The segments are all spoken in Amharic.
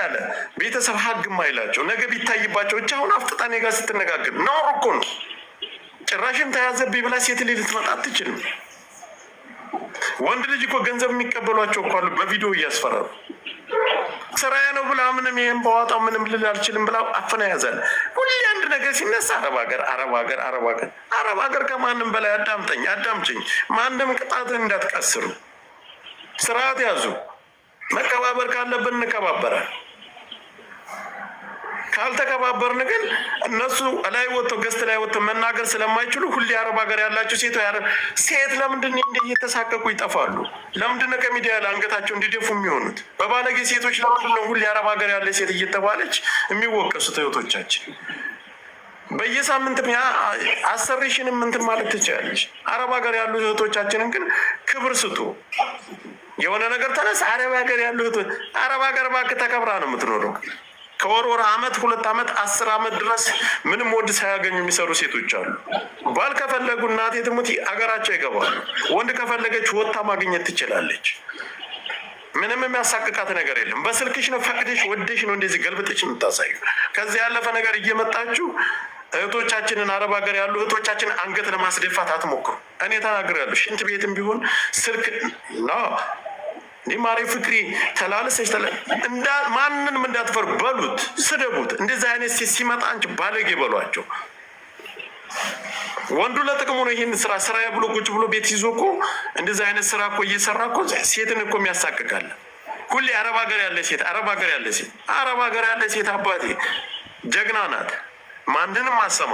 ያለ ቤተሰብ ሀግም አይላቸው ነገ ቢታይባቸው እቻ አሁን አፍጥጣ እኔ ጋር ስትነጋገር ነውር እኮ ነው። ጭራሽም ተያዘብኝ ብላ ሴት ልጅ ልትመጣ አትችልም። ወንድ ልጅ እኮ ገንዘብ የሚቀበሏቸው እኮ አሉ በቪዲዮ እያስፈራሩ ስራዬ ነው ብላ ምንም ይሄን በዋጣ ምንም ልል አልችልም ብላ አፍና ያዛል። ሁሌ አንድ ነገር ሲነሳ አረብ ሀገር ከማንም በላይ አዳምጭኝ። ማንም ቅጣትን እንዳትቀስሩ፣ ስርዓት ያዙ። መከባበር ካለብን እንከባበራል። ካልተከባበርን ግን እነሱ ላይ ወጥተው ገስት ላይ ወጥተው መናገር ስለማይችሉ ሁሌ አረብ ሀገር ያላቸው ሴት ለምንድን እንደ እየተሳቀቁ ይጠፋሉ? ለምንድን ነው ከሚዲያ ላይ አንገታቸው እንዲደፉ የሚሆኑት? በባለጌ ሴቶች ለምንድን ነው ሁሌ አረብ ሀገር ያለ ሴት እየተባለች የሚወቀሱት? እህቶቻችን በየሳምንት አሰሪሽንም እንትን ማለት ትችላለች። አረብ ሀገር ያሉ እህቶቻችንን ግን ክብር ስጡ። የሆነ ነገር ተነስ አረብ ሀገር ያሉ እህቶች አረብ ሀገር እባክህ ተከብራ ነው የምትኖረው። ከወር አመት 2 አመት 10 አመት ድረስ ምንም ወንድ ሳያገኙ የሚሰሩ ሴቶች አሉ። ባል ከፈለጉ እናቴ ትሙት አገራቸው ይገባሉ። ወንድ ከፈለገች ወጣ ማግኘት ትችላለች። ምንም የሚያሳቅቃት ነገር የለም። በስልክሽ ነው ፈቅደሽ ወደሽ ነው እንደዚህ ገልብጥሽ የምታሳዩ። ከዚህ ያለፈ ነገር እየመጣችሁ እህቶቻችንን አረብ ሀገር ያሉ እህቶቻችንን አንገት ለማስደፋት አትሞክሩ። እኔ ተናግሬያለሁ። ሽንት ቤትም ቢሆን ስልክ ነው ማሪ ፍቅሪ ተላለሰች ማንንም እንዳትፈሩ በሉት፣ ስደቡት። እንደዚህ አይነት ሴት ሲመጣ አንቺ ባለጌ በሏቸው። ወንዱ ለጥቅሙ ነው ይህን ስራ ብሎ ቁጭ ብሎ ቤት ይዞ እኮ እንደዚህ አይነት ስራ እኮ እየሰራ እኮ ሴትን እኮ የሚያሳቅቃል። ሁሌ አረብ ሀገር ያለ ሴት አባቴ ጀግና ናት። ማንንም አሰማ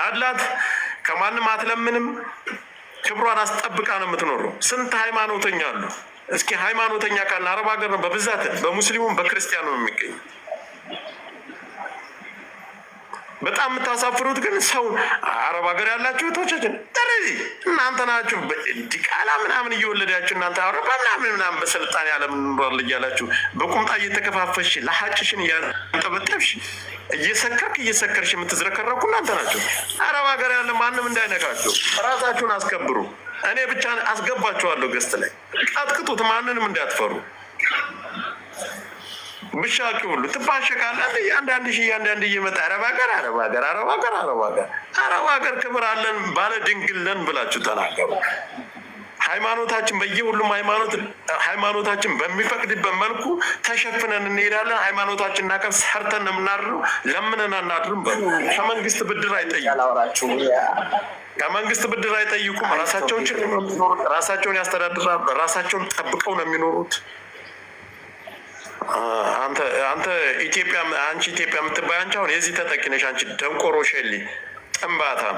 አላት፣ ከማንም አትለምንም። ክብሯን አስጠብቃ ነው የምትኖረው። ስንት ሃይማኖተኛ አሉ። እስኪ ሃይማኖተኛ ካለ አረብ ሀገር ነው በብዛት በሙስሊሙም በክርስቲያኑ ነው የሚገኝ። በጣም የምታሳፍሩት ግን ሰው አረብ ሀገር ያላችሁ እህቶቻችን ስለዚህ እናንተ ናችሁ ዲቃላ ምናምን እየወለዳችሁ እናንተ አረብ ምናምን በስልጣን ያለም ኑሯል እያላችሁ በቁምጣ እየተከፋፈሽ ለሐጭሽን እያንጠበጠብሽ እየሰከርሽ የምትዝረከረኩ እናንተ ናችሁ። አረብ ሀገር ያለ ማንም እንዳይነካችሁ ራሳችሁን አስከብሩ። እኔ ብቻ አስገባችኋለሁ ገስት ላይ ቀጥቅጡት፣ ማንንም እንዳትፈሩ። ብሻቂ ሁሉ ትባሸቃለህ። እያንዳንድ እየመጣ አረብ ሀገር ክብር አለን ባለ ድንግልን ብላችሁ ተናገሩ። ሃይማኖታችን በየሁሉም ሃይማኖታችን በሚፈቅድበት መልኩ ተሸፍነን እንሄዳለን። ሃይማኖታችን እናቀፍ ሰርተን የምናድረው ለምንን አናድርም። ከመንግስት ብድር አይጠይቁም። ራሳቸውን ያስተዳድራሉ። ራሳቸውን ጠብቀው ነው የሚኖሩት። አንቺ ኢትዮጵያ የምትባይ አንቺ አሁን የዚህ ተጠቂ ነሽ። አንቺ ደንቆሮ ሸሊ ጥንባታም